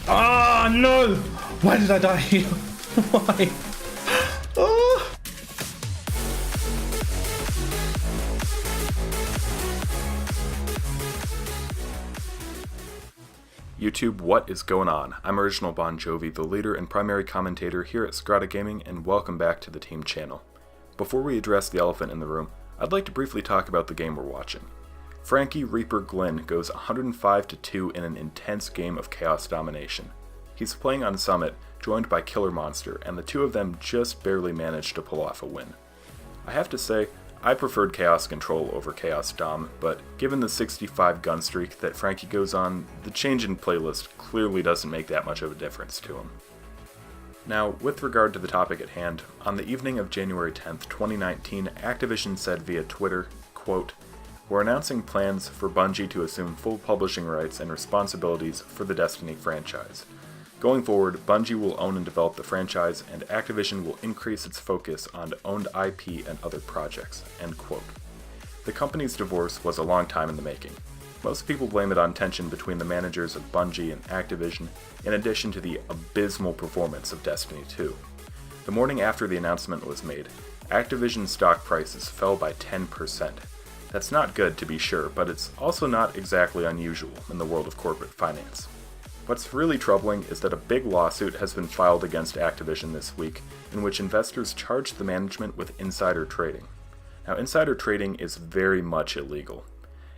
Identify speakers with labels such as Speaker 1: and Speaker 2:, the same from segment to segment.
Speaker 1: Ah, no! Why did I die here? Why? Oh.
Speaker 2: YouTube, what is going on? I'm Original Bon Jovi, the leader and primary commentator here at Skirata Gaming, and welcome back to the team channel. Before we address the elephant in the room, I'd like to briefly talk about the game we're watching. Frankie Reaper Glynn goes 105-2 in an intense game of chaos domination. He's playing on Summit, joined by Killer Monster, and the two of them just barely managed to pull off a win. I have to say, I preferred Chaos Control over Chaos Dom, but given the 65 gun streak that Frankie goes on, the change in playlist clearly doesn't make that much of a difference to him. Now, with regard to the topic at hand, on the evening of January 10th, 2019, Activision said via Twitter, quote, "We're announcing plans for Bungie to assume full publishing rights and responsibilities for the Destiny franchise. Going forward, Bungie will own and develop the franchise, and Activision will increase its focus on owned IP and other projects." End quote. The company's divorce was a long time in the making. Most people blame it on tension between the managers of Bungie and Activision, in addition to the abysmal performance of Destiny 2. The morning after the announcement was made, Activision stock prices fell by 10%. That's not good, to be sure, but it's also not exactly unusual in the world of corporate finance. What's really troubling is that a big lawsuit has been filed against Activision this week, in which investors charged the management with insider trading. Now, insider trading is very much illegal.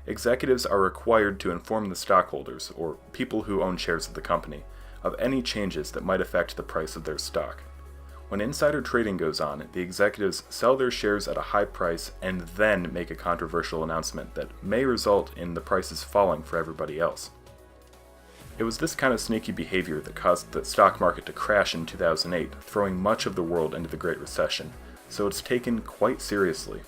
Speaker 2: Executives are required to inform the stockholders, or people who own shares of the company, of any changes that might affect the price of their stock. When insider trading goes on, the executives sell their shares at a high price and then make a controversial announcement that may result in the prices falling for everybody else. It was this kind of sneaky behavior that caused the stock market to crash in 2008, throwing much of the world into the Great Recession, so it's taken quite seriously.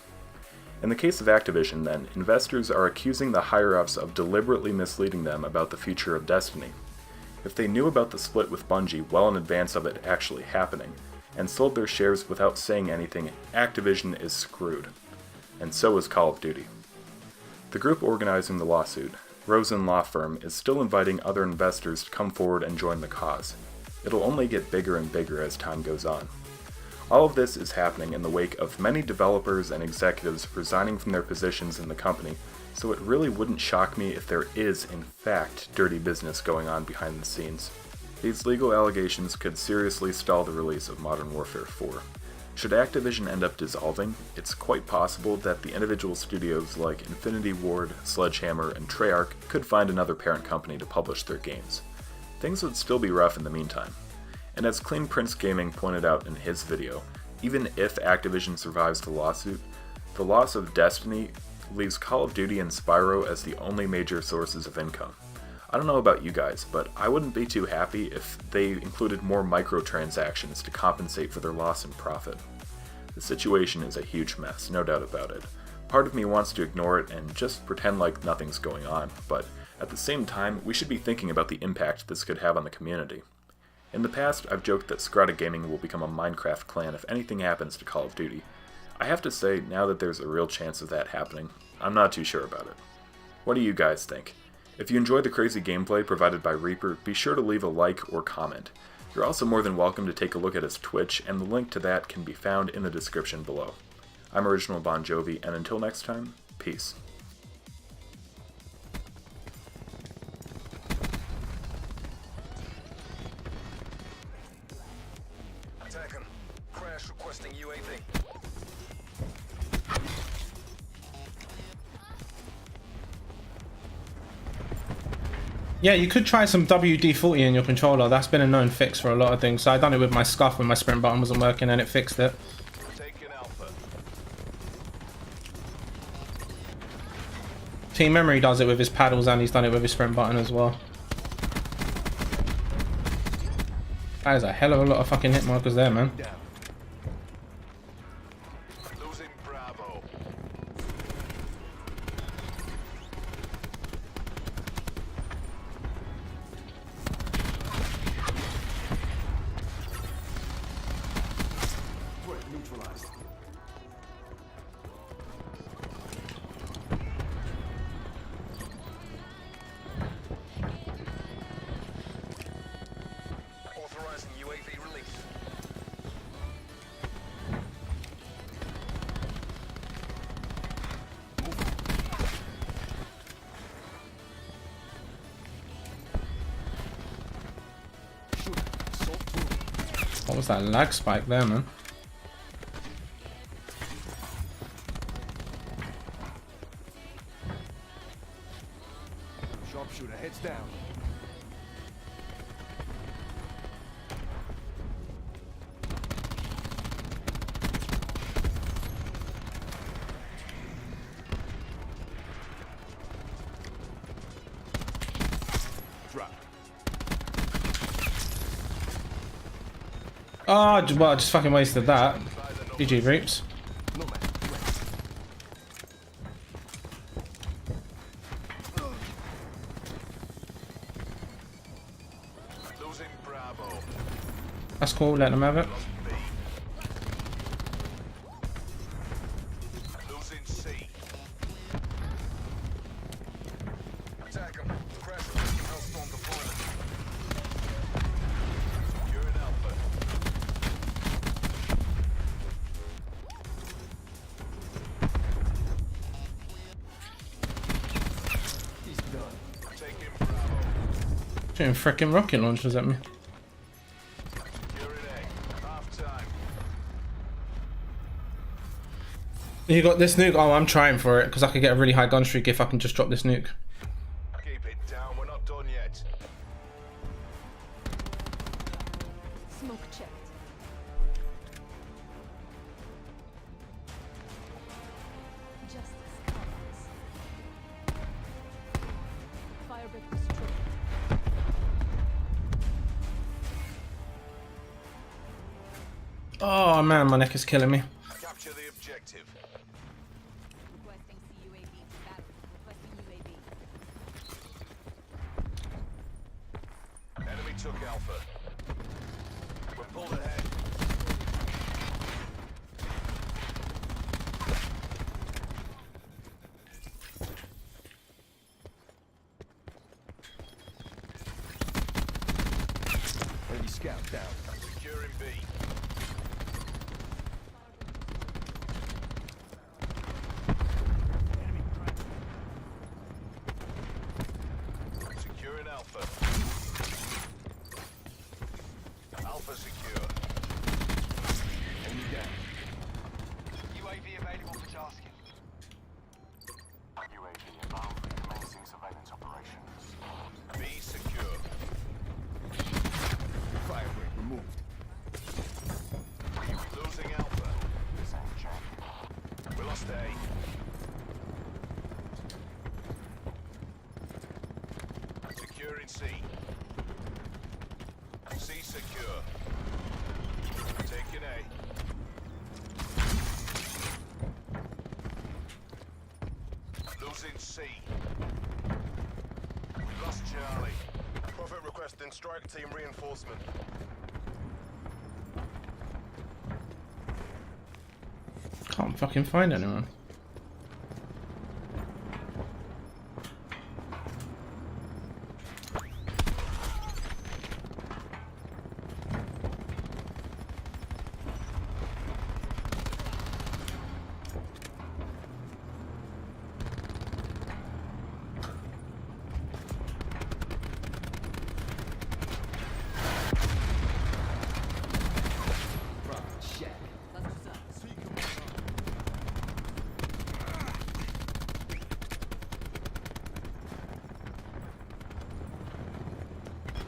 Speaker 2: In the case of Activision, then, investors are accusing the higher-ups of deliberately misleading them about the future of Destiny. If they knew about the split with Bungie well in advance of it actually happening, and sold their shares without saying anything, Activision is screwed. And so is Call of Duty. The group organizing the lawsuit, Rosen Law Firm, is still inviting other investors to come forward and join the cause. It'll only get bigger and bigger as time goes on. All of this is happening in the wake of many developers and executives resigning from their positions in the company, so it really wouldn't shock me if there is, in fact, dirty business going on behind the scenes. These legal allegations could seriously stall the release of Modern Warfare 4. Should Activision end up dissolving, it's quite possible that the individual studios like Infinity Ward, Sledgehammer, and Treyarch could find another parent company to publish their games. Things would still be rough in the meantime. And as Clean Prince Gaming pointed out in his video, even if Activision survives the lawsuit, the loss of Destiny leaves Call of Duty and Spyro as the only major sources of income. I don't know about you guys, but I wouldn't be too happy if they included more microtransactions to compensate for their loss in profit. The situation is a huge mess, no doubt about it. Part of me wants to ignore it and just pretend like nothing's going on, but at the same time, we should be thinking about the impact this could have on the community. In the past, I've joked that Skirata Gaming will become a Minecraft clan if anything happens to Call of Duty. I have to say, now that there's a real chance of that happening, I'm not too sure about it. What do you guys think? If you enjoy the crazy gameplay provided by Reaper, be sure to leave a like or comment. You're also more than welcome to take a look at his Twitch, and the link to that can be found in the description below. I'm Original Bon Jovi, and until next time, peace.
Speaker 3: Attacking. Crash requesting UAV.
Speaker 1: Yeah, you could try some WD-40 in your controller. That's been a known fix for a lot of things. So I done it with my Scuff when my sprint button wasn't working and it fixed it.
Speaker 3: Taking Alpha.
Speaker 1: Team Memory does it with his paddles and he's done it with his sprint button as well. That is a hell of a lot of fucking hit markers there, man.
Speaker 3: Losing Bravo. Neutralized.
Speaker 1: What was that lag spike there, man?
Speaker 3: Sharpshooter, heads down. Drop.
Speaker 1: Oh, well, I just fucking wasted that. GG, Reaps.
Speaker 3: No man. Losing Bravo.
Speaker 1: That's cool, let them have it.
Speaker 3: Lost B. Losing C. Attack him. Crash requesting Hellstorm deployment. Securing Alpha. He's done. Taking Bravo.
Speaker 1: Shooting frickin' rocket launchers at me.
Speaker 3: Securing A. Half time.
Speaker 1: You got this nuke? Oh, I'm trying for it because I could get a really high gun streak if I can just drop this nuke.
Speaker 3: Keep it down. We're not done yet.
Speaker 4: Smoke checked. Justice comes. Firebreak destroyed.
Speaker 1: Oh man, my neck is killing me.
Speaker 3: Capture the objective.
Speaker 4: Requesting CUAV for battle. Requesting UAV.
Speaker 3: Enemy took Alpha. We're pulled ahead. Enemy scout down. Securing B. Securing Alpha. Alpha secure. Enemy down.
Speaker 5: UAV available for tasking.
Speaker 6: UAV inbound, commencing surveillance operations.
Speaker 3: B secure. Fire break removed. Losing Alpha.
Speaker 6: Same check.
Speaker 3: We lost A. Securing C. C secure. Taking A. Losing C. We lost Charlie. Prophet requesting strike team reinforcement.
Speaker 1: Can't fucking find anyone.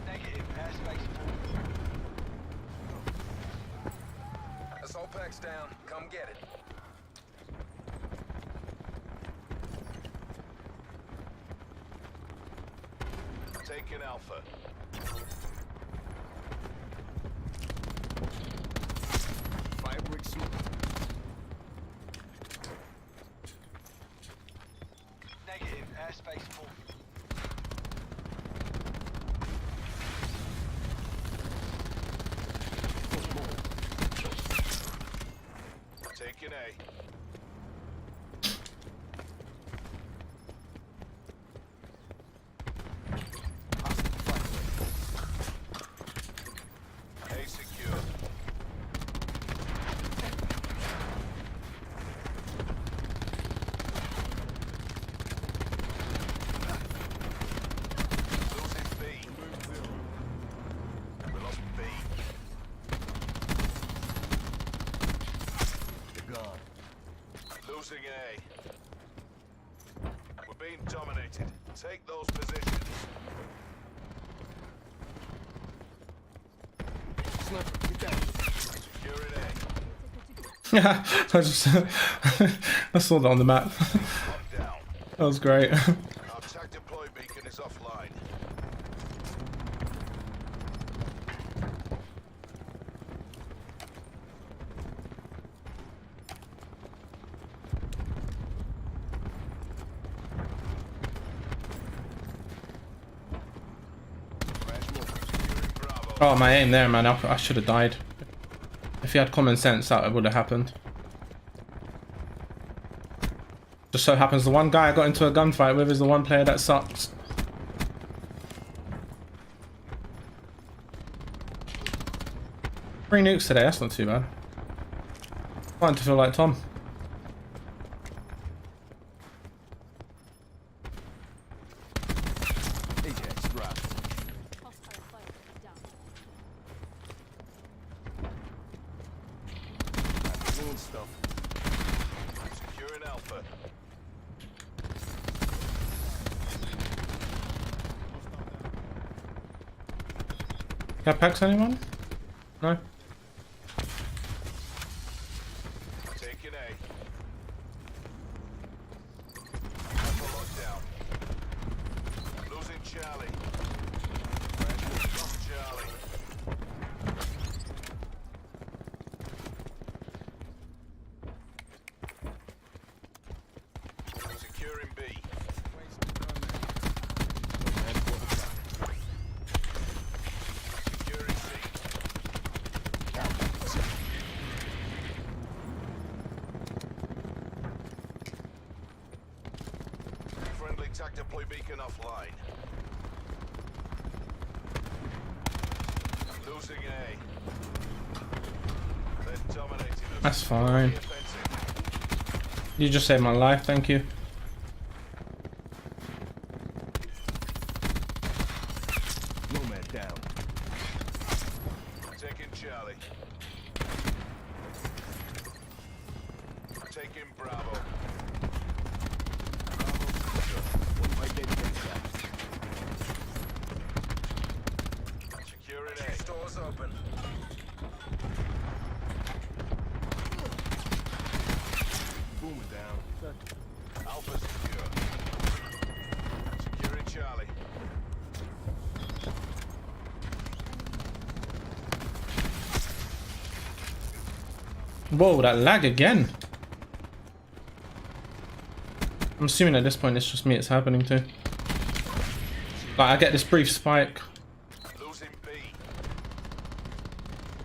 Speaker 5: Negative. Airspace full.
Speaker 3: Assault pack's down. Come get it. Taking Alpha. Firebreak suit.
Speaker 5: Negative. Airspace full.
Speaker 3: Taking A. A secure. Losing B. We lost B. Losing A. We're being dominated. Take those positions. Securing A.
Speaker 1: Yeah, I just I saw that on the map.
Speaker 3: Locked down.
Speaker 1: That was great.
Speaker 3: Our TAC deploy beacon is offline. Securing Bravo.
Speaker 1: Oh, my aim there, man. I should have died. If he had common sense, that would have happened. Just so happens the one guy I got into a gunfight with is the one player that sucks. 3 nukes today, that's not too bad. Starting to feel like Tom.
Speaker 4: Hostile firebreak down.
Speaker 3: Securing Alpha.
Speaker 1: Got packs anyone? No?
Speaker 3: Taking A. Alpha lockdown. Losing Charlie. Lost Charlie. Securing B. Securing C. Friendly TAC deploy beacon offline. Losing A. They're dominating us.
Speaker 1: That's fine.
Speaker 3: Offensive.
Speaker 1: You just saved my life, thank you.
Speaker 3: Nomad down. Taking Charlie. Taking Bravo. Securing A. Stores open. Boomer down. Alpha secure. Securing Charlie.
Speaker 1: Whoa, that lag again. I'm assuming at this point it's just me it's happening to. Like, I get this brief spike.
Speaker 3: Losing B.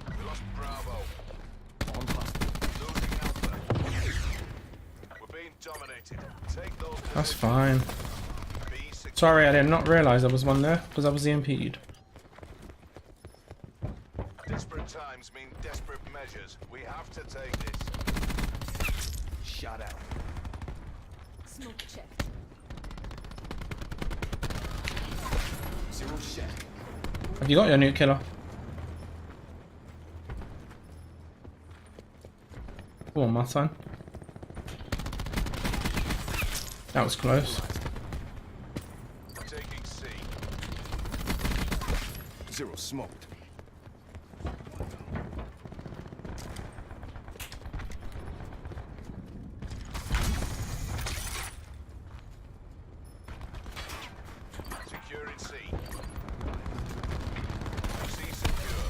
Speaker 3: We lost Bravo. Losing Alpha. We're being dominated. Take those
Speaker 1: That's
Speaker 3: positions.
Speaker 1: fine.
Speaker 3: B secure.
Speaker 1: Sorry, I did not realise there was one there because I was EMP'd.
Speaker 3: Desperate times mean desperate measures. We have to take this. Shut out.
Speaker 4: Smoke checked.
Speaker 3: Zero shot.
Speaker 1: Have you got your nuke killer? Come on, my son. That was close.
Speaker 3: Taking C.
Speaker 7: Zero smoked.
Speaker 3: Securing C. C secure.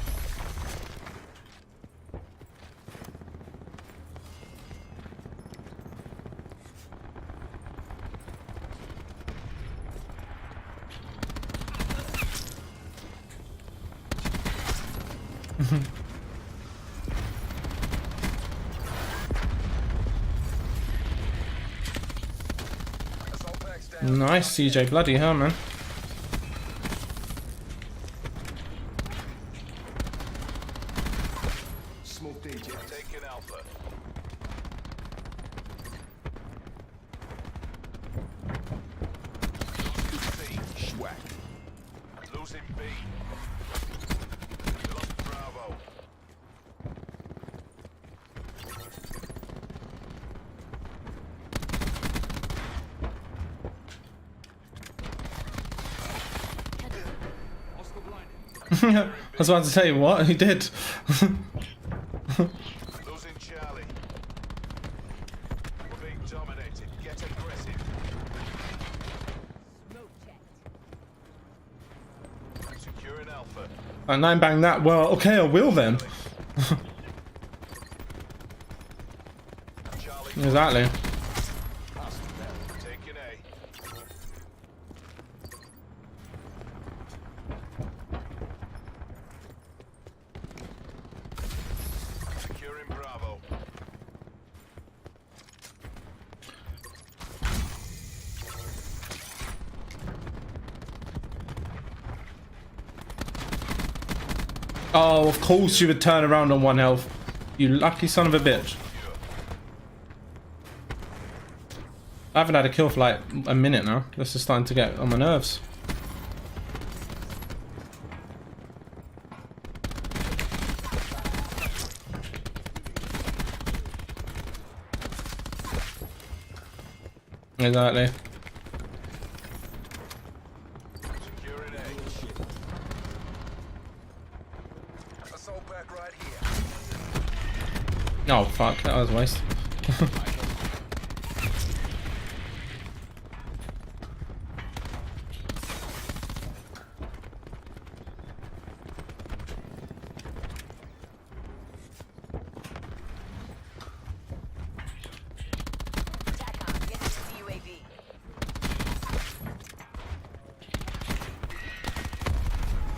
Speaker 3: Assault packs down.
Speaker 1: Nice, CJ. Bloody hell, man.
Speaker 7: Smoked agent.
Speaker 3: Taking Alpha. Losing C.
Speaker 7: Schwack.
Speaker 3: Losing B. We lost Bravo.
Speaker 1: I was about to say, what? He did.
Speaker 3: Losing Charlie. We're being dominated. Get aggressive.
Speaker 4: Smoke checked.
Speaker 3: Securing Alpha.
Speaker 1: And 9 bang that. Well, okay, I will then.
Speaker 3: Charlie
Speaker 1: Exactly.
Speaker 3: taking A. Securing Bravo.
Speaker 1: Oh, of course you would turn around on 1 health. You lucky son of a bitch. I haven't had a kill for like a minute now. This is starting to get on my nerves. Exactly.
Speaker 3: Securing A. Assault back right here.
Speaker 1: Oh fuck, that was a waste.
Speaker 8: TACOM, get to the UAV.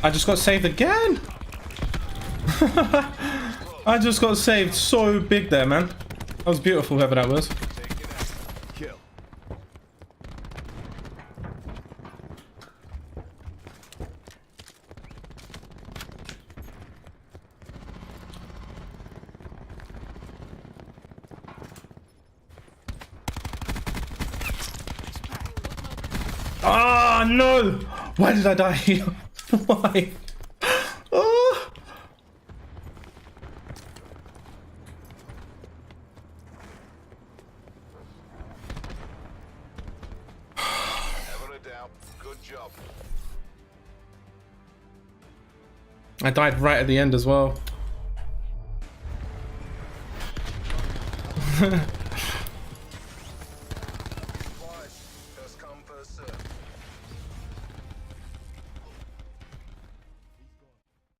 Speaker 1: I just got saved again. I just got saved so big there, man. That was beautiful, whoever that was.
Speaker 3: Taking A. Kill.
Speaker 1: Ah, no! Why did I die here? Why? Oh.
Speaker 3: Never a doubt. Good job.
Speaker 1: I died right at the end as well.